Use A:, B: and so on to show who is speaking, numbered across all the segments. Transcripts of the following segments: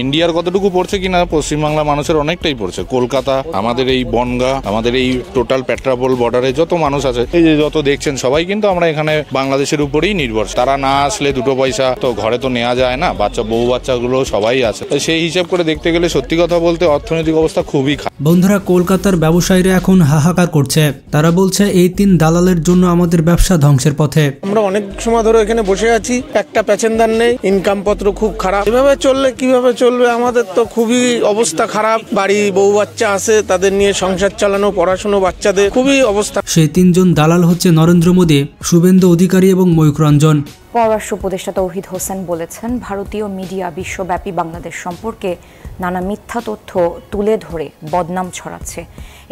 A: ইন্ডিয়ার কতটুকু পড়ছে কিনা পশ্চিমবাংলা মানুষের অনেকটাই পড়ছে। কলকাতা, আমাদের এই বনগাঁ, আমাদের এই টোটাল পেট্রাপোল বর্ডারে যত মানুষ আছে, এই যে যত দেখছেন সবাই কিন্তু আমরা এখানে বাংলাদেশের উপরেই নির্ভর। তারা না আসলে দুটো পয়সা তো ঘরে তো নেওয়া যায় না, বউ বাচ্চাগুলো সবাই আছে। সেই হিসাব করে দেখতে গেলে সত্যি কথা বলতে অর্থনৈতিক অবস্থা খুবই খারাপ।
B: বন্ধুরা, কলকাতার ব্যবসায়ীরা এখন হাহাকার করছে। তারা বলছে এই 3 দালালের জন্য আমাদের ব্যবসা ধ্বংসের পথে।
C: আমরা অনেক সময় ধরে এখানে বসে আছি, একটা প্যাসেঞ্জার নেই, ইনকাম পত্র খুব খারাপ। এভাবে চললে কিভাবে চলবে? আমাদের তো খুবই অবস্থা খারাপ। বাড়ি বউ বাচ্চা আছে, তাদের নিয়ে সংসার চালানো, পড়াশোনা, বাচ্চাদের খুবই অবস্থা।
B: সেই 3 জন দালাল হচ্ছে নরেন্দ্র মোদী, শুভেন্দু অধিকারী এবং ময়ূখ রঞ্জন।
D: পররাষ্ট্র উপদেষ্টা তৌহিদ হোসেন বলেছেন, ভারতীয় মিডিয়া বিশ্বব্যাপী বাংলাদেশ সম্পর্কে নানা মিথ্যা তথ্য তুলে ধরে বদনাম ছড়াচ্ছে।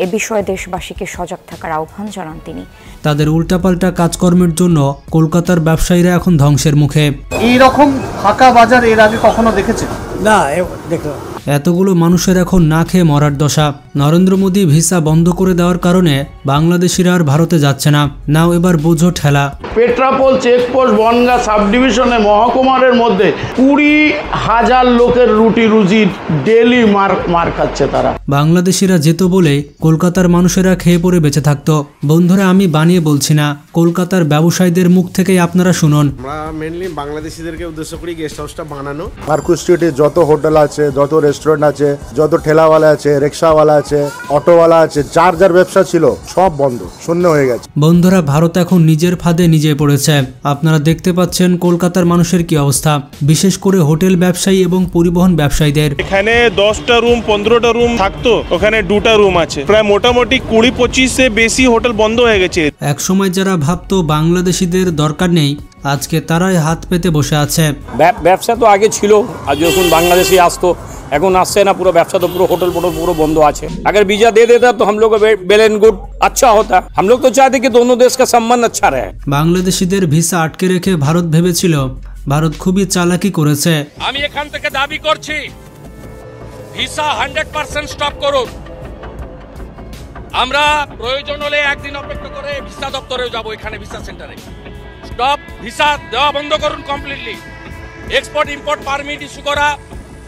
D: এ বিষয়ে দেশবাসীকে সজাগ থাকার আহ্বান জানান তিনি।
B: তাদের উল্টাপাল্টা কাজকর্মের জন্য কলকাতার ব্যবসায়ীরা এখন ধ্বংসের মুখে।
E: এই রকম ফাঁকা বাজার এর আগে কখনো দেখেছেন?
C: না, দেখো
B: এতগুলো মানুষের এখন না খেয়ে মরার দশা। নরেন্দ্র মোদী ভিসা বন্ধ করে দেওয়ার কারণে বাংলাদেশিরা আর ভারতে যাচ্ছে না। নাও এবার বোঝো ঠেলা।
F: পেট্রাপোল চেকপোস্ট বনগাঁ সাব ডিভিশনে মহকুমারের মধ্যে 20,000 লোকের রুটি রুজি ডেলি মার খাচ্ছে তারা।
B: বাংলাদেশিরা যেত বলে কলকাতার মানুষেরা খেয়ে পড়ে বেঁচে থাকতো। বন্ধুরা, আমি বানিয়ে বলছি না, কলকাতার ব্যবসায়ীদের মুখ থেকেই আপনারা শুনুন।
G: আমরা মেইনলি বাংলাদেশিদেরকে উদ্দেশ্য করে গেস্ট হাউসটা বানানো।
H: মার্কুস স্ট্রিটে যত হোটেল আছে, যত রেস্টুরেন্ট আছে, যত ঠেলাওয়ালা আছে, রিক্সাওয়ালা আছে, অটোওয়ালা আছে, যার যার ব্যবসা ছিল সব বন্ধ, শূন্য হয়ে গেছে।
B: বন্ধুরা, ভারত এখন নিজের ফাঁদে নিজে পড়েছে। আপনারা দেখতে পাচ্ছেন কলকাতার মানুষের কি অবস্থা, বিশেষ করে হোটেল ব্যবসায়ী এবং পরিবহন ব্যবসায়ীদের।
I: এখানে 10টা রুম 15টা রুম থাকতো, ওখানে 2টা রুম আছে। প্রায় মোটামুটি 20-25 এর বেশি হোটেল বন্ধ হয়ে গেছে।
B: একসময় যারা ভাবতো বাংলাদেশিদের দরকার নেই, আজকে তারাই হাত পেতে বসে আছে।
J: ব্যবসা তো আগে ছিল, আজ যখন বাংলাদেশি আসতো, এখন আসছে না। পুরো ব্যবসা তো পুরো হোটেल পুরো বন্ধ আছে। अगर वीजा दे देता तो हम लोग वेल एंड गुड अच्छा होता। हम लोग तो चाहते कि दोनों देश का संबंध अच्छा रहे।
B: বাংলাদেশিদের ভিসা আটকে রেখে ভারত ভেবেছিল ভারত খুবই চালাকি করেছে।
K: আমি এখান থেকে দাবি করছি, ভিসা 100% স্টপ করুন। আমরা প্রয়োজন হলে একদিন অপেক্ষা করে ভিসা দপ্তরেও যাব, এখানে ভিসা সেন্টারে। স্টপ, ভিসা দেওয়া বন্ধ করুন completely. Export import permit issue করা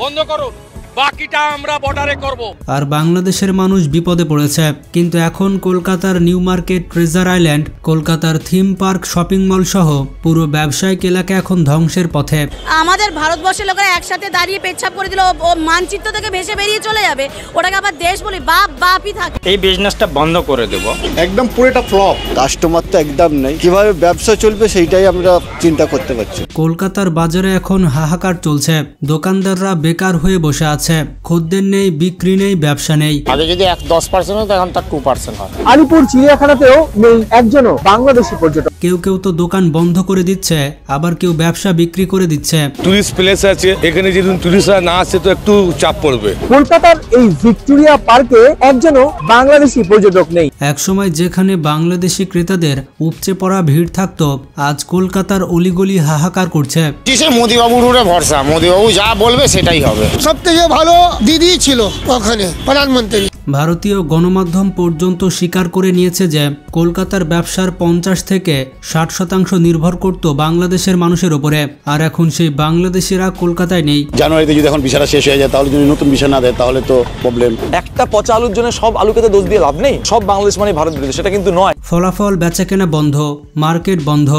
K: বন্ধ করুন, বাকিটা আমরা বর্ডারে করব।
B: আর বাংলাদেশের মানুষ বিপদে পড়েছে। কিন্তু এখন কলকাতার নিউ মার্কেট, ট্রেজার আইল্যান্ড, কলকাতার থিম পার্ক, শপিং মল সহ পুরো ব্যবসায়িক এলাকা এখন ধ্বংসের পথে।
L: আমাদের ভারতবর্ষের লোকেরা একসাথে দাঁড়িয়ে পেচ্ছাপ করে দিল, ও মানচিত্র থেকে ভেসে বেরিয়ে চলে যাবে। ওটাকে আবার দেশ বলি বাপই থাকে।
J: এই বিজনেসটা বন্ধ করে দেব।
G: একদম পুরোটা ফ্লপ।
H: কাস্টমার তো একদম নেই, কিভাবে ব্যবসা চলবে সেইটাই আমরা চিন্তা করতে পারছি।
B: কলকাতার বাজারে এখন হাহাকার চলছে। দোকানদাররা বেকার হয়ে বসে আছে, খদ্দের নেই, বিক্রি নেই, ব্যবসা নেই।
J: আগে যদি 10% হতো, এখন তার 2% হয়।
E: আলিপুর চিড়িয়াখানাতেও নেই একজনও বাংলাদেশি পর্যটক।
B: কেউ কেউ তো দোকান বন্ধ করে দিচ্ছে, আবার কেউ ব্যবসা বিক্রি করে দিচ্ছে।
I: টুরিস্ট প্লেস আছে, এখানে যদি টুরিস্টরা না আসে তো একটু চাপ পড়বে।
E: কলকাতার এই ভিক্টোরিয়া পার্কে একজনও বাংলাদেশি পর্যটক নেই।
B: একসময় যেখানে বাংলাদেশি ক্রেতাদের উপচে পড়া ভিড় থাকতো, আজ কলকাতার অলিগলি হাহাকার করছে।
F: কিসে মোদিবাবুর উপরে ভরসা, মোদিবাবু যা বলবে সেটাই হবে।
C: সবথেকে ভালো দিদি ছিল ওখানে প্রধানমন্ত্রী।
B: ভারতীয় গণমাধ্যম পর্যন্ত স্বীকার করে নিয়েছে যে কলকাতার ব্যবসার 50 থেকে 60% নির্ভর করত বাংলাদেশের মানুষের উপরে। আর এখন সেই বাংলাদেশিরা কলকাতায় নেই।
H: জানুয়ারিতে যদি এখন ভিসাটা শেষ হয়ে যায়, তাহলে যদি নতুন ভিসা না দেয় তাহলে তো প্রবলেম।
M: একটা পচা আলুর জন্য সব আলুকে দোষ দিয়ে লাভ নেই। সব বাংলাদেশ মানে ভারত বিরোধী, সেটা কিন্তু নয়।
B: ফলাফল, বেচাকেনা বন্ধ, মার্কেট বন্ধ।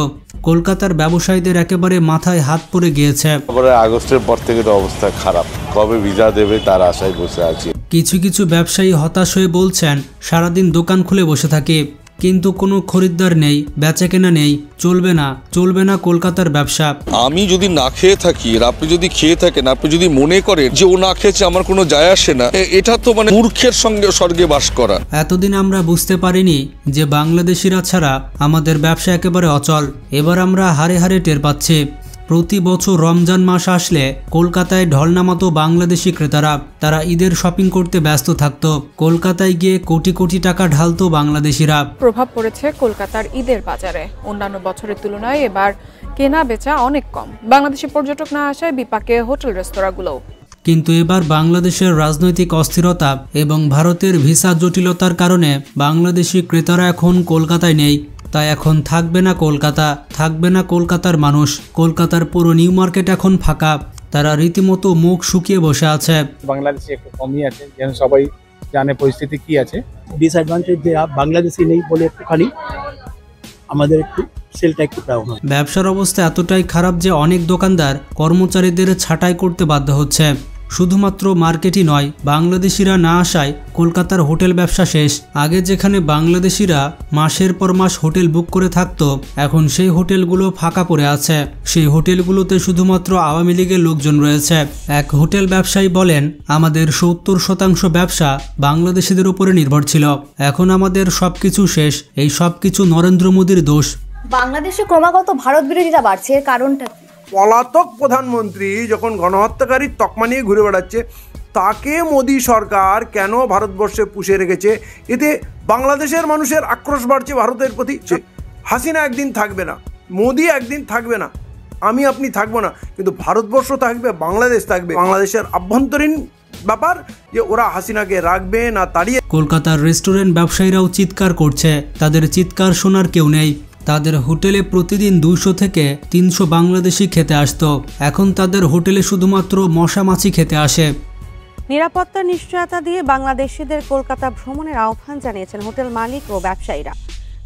B: কলকাতার ব্যবসায়ীদের একেবারে মাথায় হাত পড়ে গিয়েছে।
A: আগস্টের পর থেকে তো অবস্থা খারাপ, কবে ভিসা দেবে তার আশায় বসে আছি।
B: কিছু কিছু ব্যবসায়ী হতাশ হয়ে বলছেন, সারাদিন দোকান খুলে বসে থাকি, কিন্তু কোনো খরিদ্দার নেই, বেচাকেনা নেই, চলবে না কলকাতার ব্যবসা।
I: আমি যদি না খেয়ে থাকি আর আপনি যদি খেয়ে থাকেন, আপনি যদি মনে করেন যে ও না খেয়েছে আমার কোনো যায় আসে না, এটা তো মানে মূর্খের সঙ্গে স্বর্গে বাস করা।
B: এতদিন আমরা বুঝতে পারিনি যে বাংলাদেশিরা ছাড়া আমাদের ব্যবসা একেবারে অচল। এবার আমরা হারে হারে টের পাচ্ছি। প্রতি বছর রমজান মাস আসলে কলকাতায় ঢল নামাতো বাংলাদেশি ক্রেতারা। তারা ঈদের শপিং করতে ব্যস্ত থাকতো। কলকাতায় গিয়ে কোটি কোটি টাকা ঢালতো বাংলাদেশিরা।
N: প্রভাব পড়েছে কলকাতার ঈদের বাজারে। অন্যান্য বছরের তুলনায় এবার কেনা বেচা অনেক কম। বাংলাদেশি পর্যটক না আসায় বিপাকে হোটেল রেস্তোরাঁগুলোও।
B: কিন্তু এবার বাংলাদেশের রাজনৈতিক অস্থিরতা এবং ভারতের ভিসা জটিলতার কারণে বাংলাদেশি ক্রেতারা এখন কলকাতায় নেই। তাই এখন থাকবে না কলকাতা, থাকবে না কলকাতার মানুষ। কলকাতার পুরো নিউ মার্কেট এখন ফাঁকা। তারা রীতিমতো মুখ শুকিয়ে বসে আছে।
O: বাংলাদেশে একটু কমই আছে, যেন সবাই জানে পরিস্থিতি কি আছে।
P: ডিসঅ্যাডভান্টেজ যে বাংলাদেশি নেই বলে একটুখানি আমাদের একটু সেলটা একটু ডাউন হয়।
B: ব্যবসার অবস্থা এতটাই খারাপ যে অনেক দোকানদার কর্মচারীদের ছাঁটাই করতে বাধ্য হচ্ছে। শুধুমাত্র মার্কেটই নয়, বাংলাদেশিরা না আসায় কলকাতার হোটেল ব্যবসা শেষ। আগে যেখানে বাংলাদেশিরা মাসের পর মাস হোটেল বুক করে থাকতো, এখন সেই হোটেলগুলো ফাঁকা পড়ে আছে। সেই হোটেলগুলোতে শুধুমাত্র আওয়ামী লীগের লোকজন রয়েছে। এক হোটেল ব্যবসায়ী বলেন, আমাদের 70% ব্যবসা বাংলাদেশিদের উপরে নির্ভর ছিল। এখন আমাদের সবকিছু শেষ। এই সবকিছু নরেন্দ্র মোদীর দোষ।
Q: বাংলাদেশে ক্রমাগত ভারত বিরোধিতা বাড়ছে, এর কারণটা
R: পলাতক প্রধানমন্ত্রী যখন গণহত্যাকারীর তকমা নিয়ে ঘুরে বেড়াচ্ছে, তাকে মোদী সরকার কেন ভারতবর্ষে পুষে রেখেছে? এতে বাংলাদেশের মানুষের আক্রোশ বাড়ছে ভারতের প্রতি। হাসিনা একদিন থাকবে না, মোদী একদিন থাকবে না, আমি আপনি থাকবো না, কিন্তু ভারতবর্ষ থাকবে, বাংলাদেশ থাকবে। বাংলাদেশের আভ্যন্তরীণ ব্যাপার যে ওরা হাসিনাকে রাখবে না তাড়িয়ে।
B: কলকাতার রেস্টুরেন্ট ব্যবসায়ীরাও চিৎকার করছে, তাদের চিৎকার শোনার কেউ নেই। তাদের হোটেলে প্রতিদিন 200 থেকে 300 বাংলাদেশি খেতে আসতো, এখন তাদের হোটেলে শুধুমাত্র মশা মাছি খেতে আসে।
S: নিরাপত্তার নিশ্চয়তা দিয়ে বাংলাদেশিদের কলকাতা ভ্রমণের আহ্বান জানিয়েছেন হোটেল মালিক ও ব্যবসায়ীরা।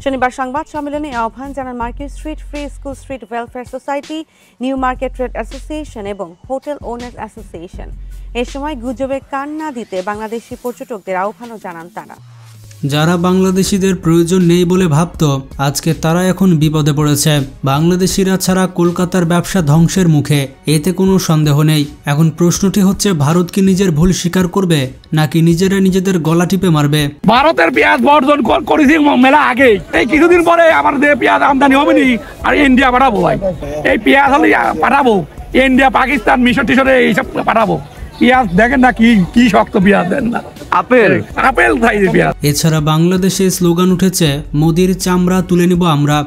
S: শনিবার সংবাদ সম্মেলনে আহ্বান জানান market street free school street welfare society, new market trade association এবং হোটেল ওনার্স অ্যাসোসিয়েশন। এ সময় গুজবে কান না দিতে বাংলাদেশি পর্যটকদের আহ্বানও জানান তারা।
B: যারা বাংলাদেশিদের প্রয়োজন নেই বলে ভাবত, আজকে তারা এখন বিপদে পড়েছে। বাংলাদেশিরা ছাড়া কলকাতার ব্যবসা ধ্বংসের মুখে, এতে কোনো সন্দেহ নেই। এখন প্রশ্নটি হচ্ছে, ভারত কি নিজের ভুল স্বীকার করবে নাকি নিজেরা নিজেদের গলা টিপে মারবে?
J: ভারতের পেঁয়াজ বর্জন করেছি মেলা আগে, এই কিছুদিন পরে আমাদের পেঁয়াজ আমদানি হবে নি, আর ইন্ডিয়া পাঠাবো ভাই। এই পেঁয়াজ হলে পাঠাবো ইন্ডিয়া, পাকিস্তান, মিশর টিশরে এইসব পাঠাবো। পেঁয়াজ দেখেন না কি শক্ত পেঁয়াজ, দেন না আপেল সাইজের পেঁয়াজ।
B: এছাড়া বাংলাদেশে স্লোগান উঠেছে, মোদির চামড়া তুলে নেব আমরা।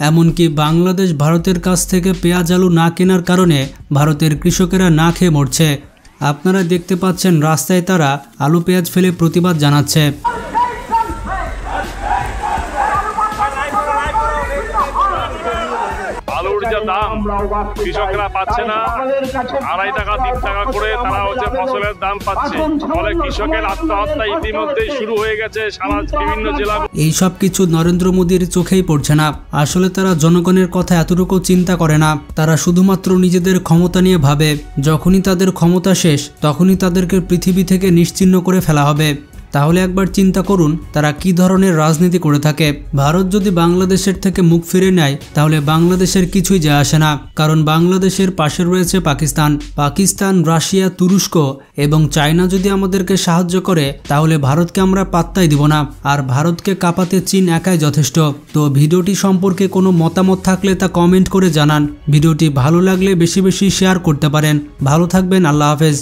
B: এমনকি বাংলাদেশ ভারতের কাছ থেকে পেঁয়াজ আলু না কেনার কারণে ভারতের কৃষকেরা না খেয়ে মরছে। আপনারা দেখতে পাচ্ছেন রাস্তায় তারা আলু পেঁয়াজ ফেলে প্রতিবাদ জানাচ্ছে।
T: আলুর যে দাম কৃষকরা পাচ্ছে না, 2.5 টাকা 3 টাকা করে তারা হচ্ছে ফসলের দাম পাচ্ছে, ফলে কৃষকের আত্মহত্যা ইতিমধ্যেই শুরু হয়ে গেছে সারা বিভিন্ন জেলা।
B: এই সব কিছু নরেন্দ্র মোদীর চোখেই পড়ছে না। আসলে তারা জনগণের কথা এতটুকু চিন্তা করে না, তারা শুধুমাত্র নিজেদের ক্ষমতা নিয়ে ভাবে। যখনই তাদের ক্ষমতা শেষ, তখনই তাদেরকে পৃথিবী থেকে নিশ্চিহ্ন করে ফেলা হবে। তাহলে একবার চিন্তা করুন তারা কি ধরনের রাজনীতি করে থাকে। ভারত যদি বাংলাদেশের থেকে মুখ ফিরে নেয়, তাহলে বাংলাদেশের কিছুই যায় আসে না, কারণ বাংলাদেশের পাশে রয়েছে পাকিস্তান, রাশিয়া, তুরস্ক এবং চায়না। যদি আমাদেরকে সাহায্য করে, তাহলে ভারতকে আমরা পাত্তাই দিব না, আর ভারতকে কাঁপাতে চীন একাই যথেষ্ট। তো ভিডিওটি সম্পর্কে কোনো মতামত থাকলে তা কমেন্ট করে জানান। ভিডিওটি ভালো লাগলে বেশি বেশি শেয়ার করতে পারেন। ভালো থাকবেন, আল্লাহ হাফেজ।